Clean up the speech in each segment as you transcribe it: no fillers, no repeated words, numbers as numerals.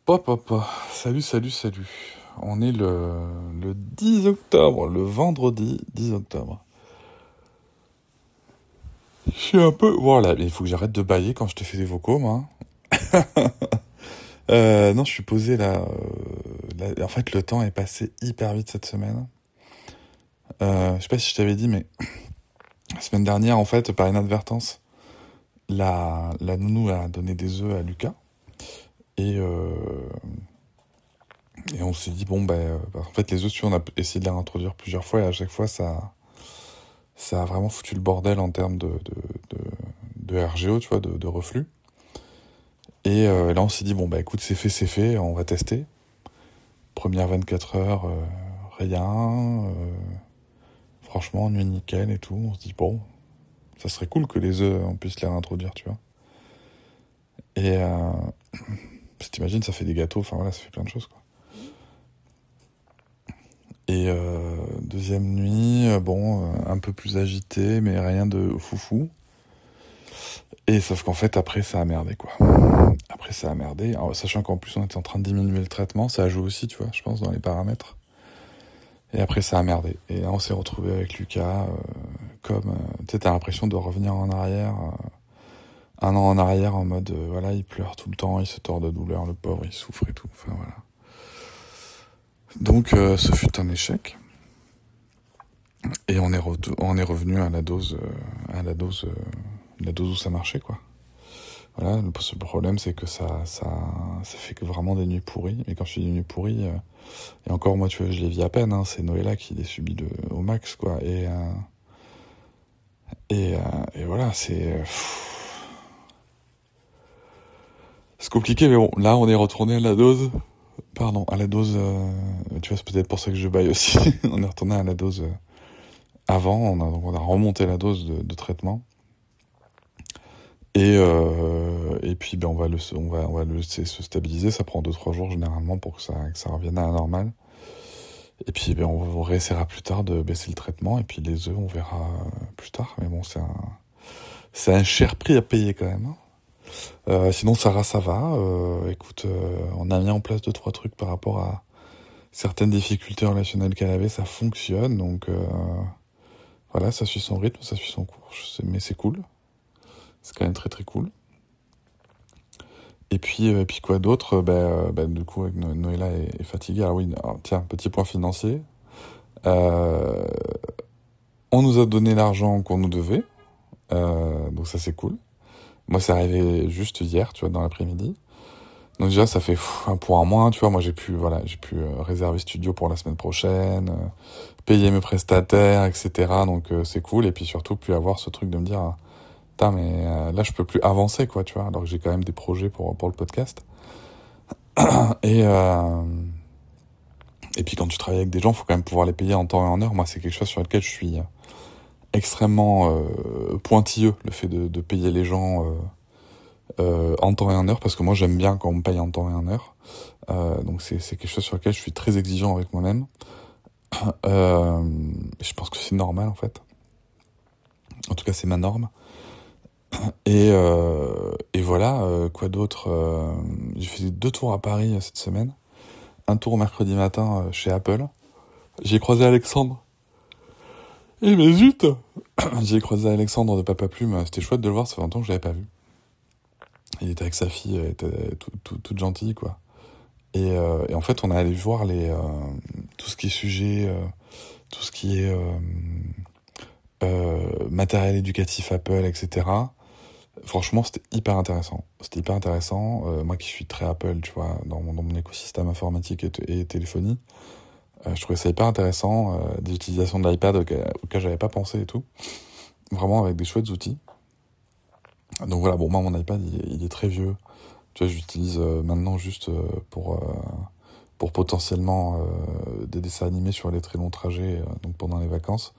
Pop, pop, pop. Salut, salut, salut. On est le 10 octobre, le vendredi 10 octobre. Je suis un peu... Voilà, il faut que j'arrête de bailler quand je te fais des vocaux, moi. Non, je suis posé là, En fait, le temps est passé hyper vite cette semaine. Je sais pas si je t'avais dit, mais la semaine dernière, en fait, par inadvertance, la nounou a donné des œufs à Lucas. Et, euh, et on s'est dit, bon, en fait, les œufs, on a essayé de les réintroduire plusieurs fois, et à chaque fois, ça a vraiment foutu le bordel en termes de RGO, tu vois, de reflux. Là, on s'est dit, bon, écoute, c'est fait, on va tester. Première 24 heures, rien. Franchement, nuit nickel et tout. On se dit, bon, ça serait cool que les œufs, on puisse les réintroduire, tu vois. Et parce que t'imagines, ça fait des gâteaux, enfin voilà, ça fait plein de choses, quoi. Deuxième nuit, un peu plus agité, mais rien de foufou. Et sauf qu'en fait, après, ça a merdé, quoi. Après, ça a merdé. Alors, sachant qu'en plus, on était en train de diminuer le traitement, ça a joué aussi, tu vois, je pense, dans les paramètres. Et après, ça a merdé. Et là, on s'est retrouvé avec Lucas, tu sais, t'as l'impression de revenir en arrière, un an en arrière, en mode, voilà, il pleure tout le temps, il se tord de douleur, le pauvre, il souffre et tout. Enfin, voilà. Donc, ce fut un échec. Et on est revenu à la dose où ça marchait, quoi. Voilà, le problème, c'est que ça fait que vraiment des nuits pourries. Et quand je dis des nuits pourries, et encore, moi, tu vois, je les vis à peine, hein, c'est Noëlla qui les subit au max, quoi. Et voilà, c'est compliqué, mais bon, là, on est retourné à la dose. Pardon, à la dose. Tu vois, c'est peut-être pour ça que je baille aussi. On est retourné à la dose avant. Donc on a remonté la dose de traitement. Et puis on va le laisser se stabiliser. Ça prend 2-3 jours généralement pour que ça revienne à la normale. Et puis on réessayera plus tard de baisser le traitement. Et puis les œufs, on verra plus tard. Mais bon, c'est un cher prix à payer quand même, hein. Sinon Sarah, ça va. Écoute, on a mis en place 2-3 trucs par rapport à certaines difficultés relationnelles qu'elle avait. Ça fonctionne. Donc voilà, ça suit son rythme, ça suit son cours. Mais c'est cool. C'est quand même très très cool. Et puis quoi d'autre, du coup, avec Noëlla est fatiguée. Alors oui, tiens, petit point financier. Euh, on nous a donné l'argent qu'on nous devait. Donc ça, c'est cool. Moi, c'est arrivé juste hier, tu vois, dans l'après-midi. Donc déjà, ça fait un point en moins, tu vois. Moi, j'ai pu réserver studio pour la semaine prochaine, payer mes prestataires, etc. Donc c'est cool. Et puis surtout, plus avoir ce truc de me dire, putain, mais là, je peux plus avancer, quoi, tu vois. Alors que j'ai quand même des projets pour le podcast. Et, euh, et puis quand tu travailles avec des gens, faut quand même pouvoir les payer en temps et en heure. Moi, c'est quelque chose sur lequel je suis extrêmement pointilleux, le fait de payer les gens en temps et en heure, parce que moi, j'aime bien quand on me paye en temps et en heure. Donc c'est quelque chose sur lequel je suis très exigeant avec moi-même. Je pense que c'est normal, en fait. En tout cas, c'est ma norme. Et voilà, quoi d'autre, j'ai fait 2 tours à Paris cette semaine. Un tour mercredi matin chez Apple. J'ai croisé Alexandre. Et mais zut J'ai croisé Alexandre de Papa Plume. C'était chouette de le voir, ça fait longtemps que je l'avais pas vu. Il était avec sa fille, elle était toute gentille, quoi. Et en fait, on est allé voir tout ce qui est sujet, tout ce qui est matériel éducatif Apple, etc. Franchement, c'était hyper intéressant. C'était hyper intéressant. Moi qui suis très Apple, tu vois, dans mon écosystème informatique et téléphonie, je trouvais ça hyper intéressant. Des utilisations de l'iPad auxquelles j'avais pas pensé et tout. Vraiment avec des chouettes outils. Donc voilà, bon, moi, mon iPad, il est très vieux. Tu vois, j'utilise maintenant juste pour potentiellement des dessins animés sur les très longs trajets, donc pendant les vacances.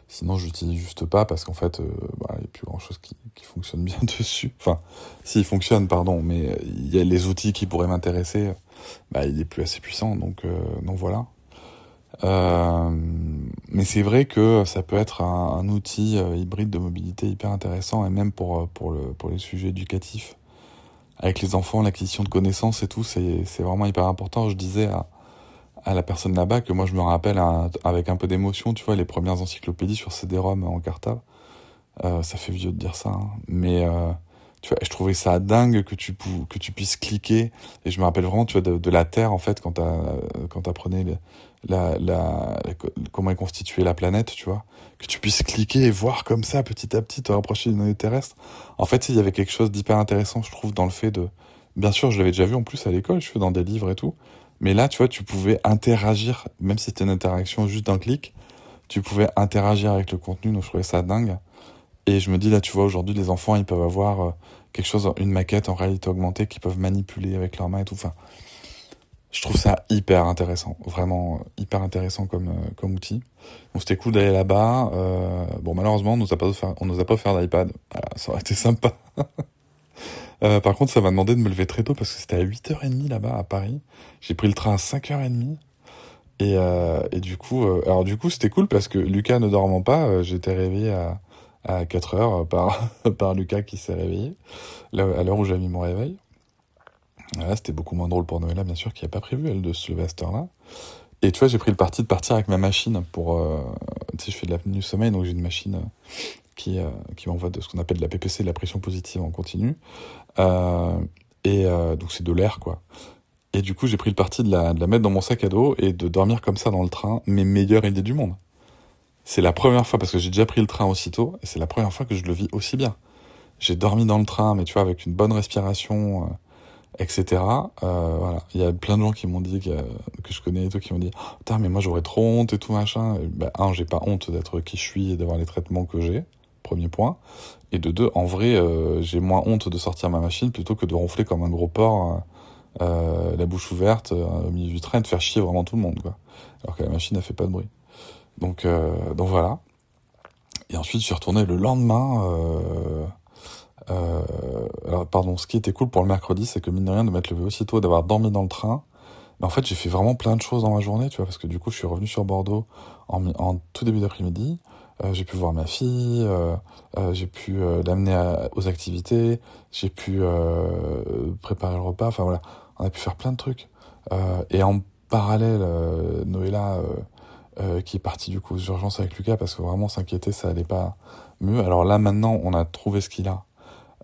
Sinon, je l'utilise juste pas parce qu'en fait, il n'y a plus grand chose qui fonctionne bien dessus. Enfin, s'il fonctionne, pardon, mais il y a les outils qui pourraient m'intéresser, il est plus assez puissant, donc voilà. Mais c'est vrai que ça peut être un outil hybride de mobilité hyper intéressant, et même pour les sujets éducatifs, avec les enfants, l'acquisition de connaissances et tout, c'est vraiment hyper important. Je disais à la personne là-bas que moi je me rappelle avec un peu d'émotion, tu vois, les premières encyclopédies sur CD-ROM en cartable. Ça fait vieux de dire ça, hein. Mais tu vois, je trouvais ça dingue que tu puisses cliquer. Et je me rappelle vraiment, tu vois, de la Terre, en fait, quand t'apprenais comment est constituée la planète, tu vois. Que tu puisses cliquer et voir comme ça, petit à petit, te rapprocher d'une planète terrestre. En fait, il y avait quelque chose d'hyper intéressant, je trouve, dans le fait de... Bien sûr, je l'avais déjà vu en plus à l'école, je fais dans des livres et tout. Mais là, tu vois, tu pouvais interagir, même si c'était une interaction juste d'un clic, tu pouvais interagir avec le contenu, donc je trouvais ça dingue. Et je me dis, là, tu vois, aujourd'hui, les enfants, ils peuvent avoir quelque chose, une maquette en réalité augmentée qu'ils peuvent manipuler avec leurs mains et tout. Enfin, je trouve ça hyper intéressant, vraiment hyper intéressant comme outil. Donc c'était cool d'aller là-bas. Bon, malheureusement, on nous a pas offert d'iPad. Voilà, ça aurait été sympa. Par contre, ça m'a demandé de me lever très tôt parce que c'était à 8h30 là-bas à Paris. J'ai pris le train à 5h30. Et du coup, c'était cool parce que Lucas ne dormant pas, j'étais réveillé à 4h par Lucas qui s'est réveillé, là, à l'heure où j'ai mis mon réveil. Voilà, c'était beaucoup moins drôle pour Noëlla, bien sûr, qui n'a pas prévu, elle, de se lever à cette heure-là. Et tu vois, j'ai pris le parti de partir avec ma machine pour... tu sais, je fais de l'apnée du sommeil, donc j'ai une machine qui m'envoie de ce qu'on appelle de la PPC, de la pression positive en continu. Donc c'est de l'air, quoi. Et du coup, j'ai pris le parti de la mettre dans mon sac à dos et de dormir comme ça dans le train, mes meilleures idées du monde. C'est la première fois, parce que j'ai déjà pris le train aussitôt, et c'est la première fois que je le vis aussi bien. J'ai dormi dans le train, mais tu vois, avec une bonne respiration, etc. Voilà. Il y a plein de gens qui m'ont dit que je connais et tout, qui m'ont dit « Putain, mais moi j'aurais trop honte et tout, machin. » J'ai pas honte d'être qui je suis et d'avoir les traitements que j'ai, premier point. Et de deux, en vrai, j'ai moins honte de sortir ma machine plutôt que de ronfler comme un gros porc, la bouche ouverte, au milieu du train, et de faire chier vraiment tout le monde, quoi. Alors que la machine, elle fait pas de bruit. Donc voilà. Et ensuite, je suis retourné le lendemain. Alors, pardon, ce qui était cool pour le mercredi, c'est que mine de rien, de m'être levé aussitôt, d'avoir dormi dans le train. Mais en fait, j'ai fait vraiment plein de choses dans ma journée, tu vois, parce que du coup, je suis revenu sur Bordeaux en tout début d'après-midi. J'ai pu voir ma fille, j'ai pu l'amener aux activités, j'ai pu préparer le repas. Enfin voilà, on a pu faire plein de trucs. Et en parallèle, Noëlla, qui est partie du coup aux urgences avec Lucas parce que vraiment s'inquiéter, ça allait pas mieux. Alors là, maintenant, on a trouvé ce qu'il a.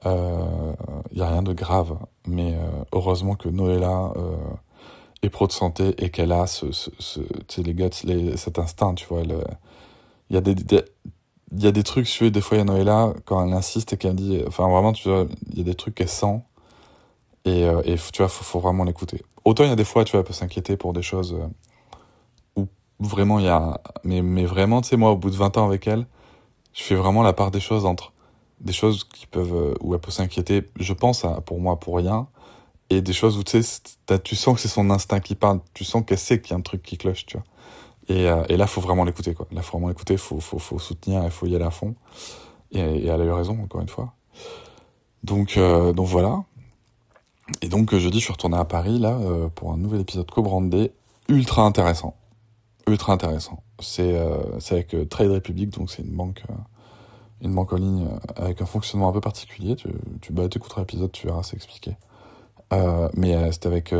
Y a rien de grave, mais heureusement que Noëlla est pro de santé et qu'elle a tu sais, les guts, cet instinct, tu vois. Il y a il y a des trucs, tu vois, des fois il y a Noëlla, quand elle insiste et qu'elle dit, enfin vraiment, tu vois, il y a des trucs qu'elle sent et tu vois, faut vraiment l'écouter. Autant il y a des fois, tu vois, elle peut s'inquiéter pour des choses où vraiment il y a, mais vraiment, tu sais, moi, au bout de 20 ans avec elle, je fais vraiment la part des choses entre des choses qui peuvent, où elle peut s'inquiéter, je pense, pour moi, pour rien, et des choses où, tu sais, tu sens que c'est son instinct qui parle, tu sens qu'elle sait qu'il y a un truc qui cloche, tu vois. Et là, faut vraiment l'écouter, quoi. Là, faut vraiment l'écouter, faut soutenir, il faut y aller à fond. Et elle a eu raison, encore une fois. Donc voilà. Et donc, jeudi, je suis retourné à Paris, là, pour un nouvel épisode co-brandé, ultra intéressant. Ultra intéressant. C'est avec Trade Republic, donc c'est une banque en ligne avec un fonctionnement un peu particulier. T'écouteras l'épisode, tu verras, c'est expliqué. Mais c'était avec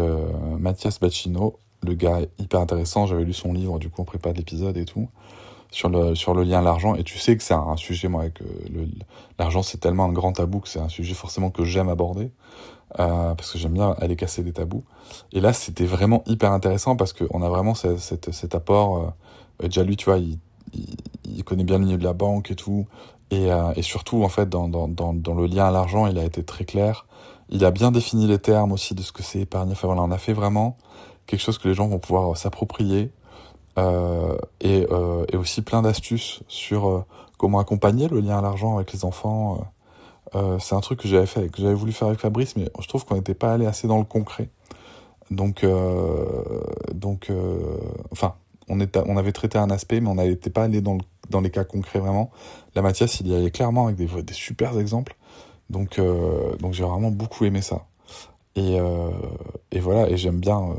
Mathias Bacchino, le gars est hyper intéressant. J'avais lu son livre, du coup, en prépa de l'épisode et tout, sur le lien à l'argent. Et tu sais que c'est un sujet, moi, avec l'argent, c'est tellement un grand tabou que c'est un sujet forcément que j'aime aborder, parce que j'aime bien aller casser des tabous. Et là, c'était vraiment hyper intéressant parce qu'on a vraiment cet apport. Déjà, lui, tu vois, il connaît bien le milieu de la banque et tout. Et surtout, en fait, dans le lien à l'argent, il a été très clair. Il a bien défini les termes aussi de ce que c'est épargner. Enfin voilà, on a fait vraiment quelque chose que les gens vont pouvoir s'approprier. Et aussi plein d'astuces sur comment accompagner le lien à l'argent avec les enfants. C'est un truc que j'avais voulu faire avec Fabrice, mais je trouve qu'on n'était pas allé assez dans le concret. Enfin, on avait traité un aspect, mais on n'était pas allé dans les cas concrets vraiment. La Mathias, il y allait clairement avec des super exemples. Donc j'ai vraiment beaucoup aimé ça. Et voilà, et j'aime bien,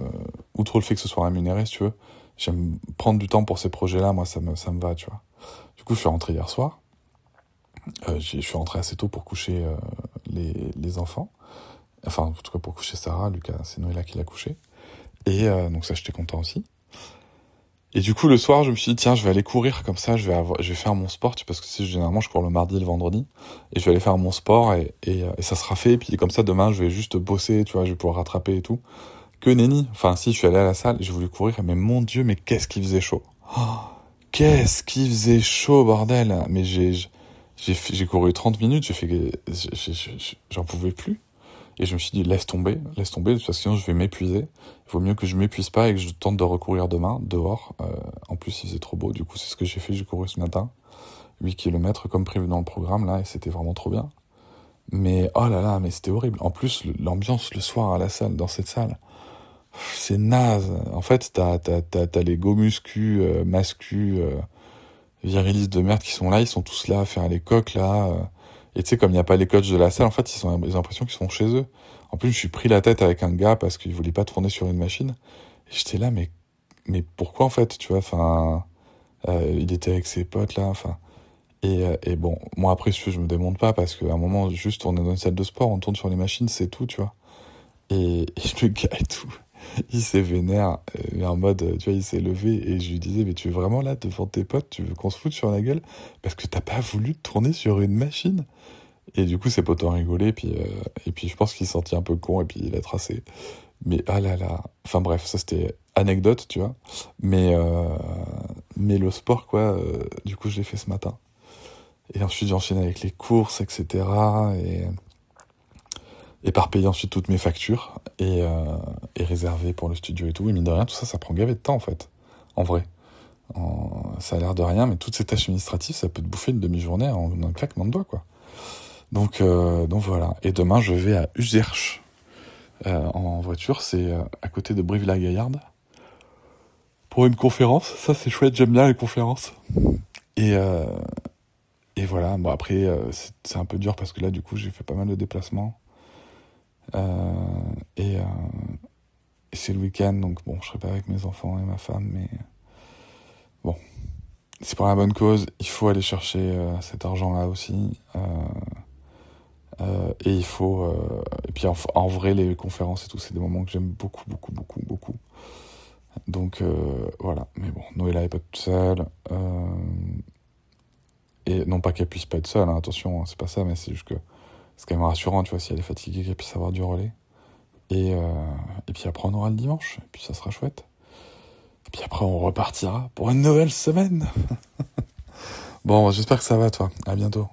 outre le fait que ce soit rémunéré, si tu veux, j'aime prendre du temps pour ces projets-là, moi ça me va, tu vois. Du coup, je suis rentré hier soir. Je suis rentré assez tôt pour coucher les enfants. Enfin, en tout cas pour coucher Sarah, Lucas, c'est Noëlla qui l'a couché. Et donc ça, j'étais content aussi. Et du coup, le soir, je me suis dit, tiens, je vais aller courir comme ça, je vais faire mon sport, parce que généralement, je cours le mardi et le vendredi, et je vais aller faire mon sport, et ça sera fait, et puis comme ça, demain, je vais juste bosser, tu vois, je vais pouvoir rattraper et tout. Que nenni. Enfin, si, je suis allé à la salle, j'ai voulu courir, mais mon Dieu, mais qu'est-ce qu'il faisait chaud. Oh, qu'est-ce qu'il faisait chaud, bordel. Mais j'ai couru 30 minutes, j'en pouvais plus. Et je me suis dit, laisse tomber, parce que sinon je vais m'épuiser. Il vaut mieux que je m'épuise pas et que je tente de recourir demain, dehors. En plus, il faisait trop beau, du coup, c'est ce que j'ai fait, j'ai couru ce matin. 8 kilomètres comme prévu dans le programme, là, et c'était vraiment trop bien. Mais, oh là là, mais c'était horrible. En plus, l'ambiance le soir à la salle, dans cette salle, c'est naze. En fait, t'as les go muscu, mascu, virilistes de merde qui sont là, ils sont tous là à faire les coques, là. Et tu sais, comme il n'y a pas les coachs de la salle, en fait, ils ont l'impression qu'ils sont chez eux. En plus, je suis pris la tête avec un gars parce qu'il voulait pas tourner sur une machine. Et j'étais là, mais pourquoi, en fait, tu vois, enfin, il était avec ses potes, là, enfin. Et bon, moi, après, je me démonte pas parce qu'à un moment, juste, on est dans une salle de sport, on tourne sur les machines, c'est tout, tu vois. Et le gars et tout, il s'est vénère, en mode, tu vois, il s'est levé et je lui disais, mais tu es vraiment là devant tes potes, tu veux qu'on se foute sur la gueule parce que t'as pas voulu tourner sur une machine. Et du coup, ses potes ont rigolé, et puis je pense qu'il s'est senti un peu con, et puis il a tracé. Mais ah là là, enfin bref, ça c'était anecdote, tu vois. Mais le sport, quoi, du coup, je l'ai fait ce matin. Et ensuite, j'ai enchaîné avec les courses, etc. Et par payer ensuite toutes mes factures, et réserver pour le studio et tout. Et mine de rien, tout ça, ça prend gavé de temps, en fait. En vrai. Ça a l'air de rien, mais toutes ces tâches administratives, ça peut te bouffer une demi-journée en un claquement de doigts, quoi. Donc voilà. Et demain, je vais à Uzerche en voiture. C'est à côté de Brive-la-Gaillarde. Pour une conférence. Ça, c'est chouette. J'aime bien les conférences. Et, euh, et voilà. Bon, après, c'est un peu dur parce que là, du coup, j'ai fait pas mal de déplacements. Euh, et, euh, et c'est le week-end. Donc bon, je serai pas avec mes enfants et ma femme. Mais bon, c'est pour la bonne cause. Il faut aller chercher cet argent-là aussi. Et il faut... et puis en vrai, les conférences et tout, c'est des moments que j'aime beaucoup, beaucoup, beaucoup, beaucoup. Donc voilà. Mais bon, Noëlla est pas toute seule. Et non pas qu'elle puisse pas être seule, hein, attention, hein, c'est pas ça, mais c'est juste que c'est quand même rassurant, tu vois, si elle est fatiguée, qu'elle puisse avoir du relais. Et puis après, on aura le dimanche, et puis ça sera chouette. Et puis après, on repartira pour une nouvelle semaine. Bon, j'espère que ça va, toi. À bientôt.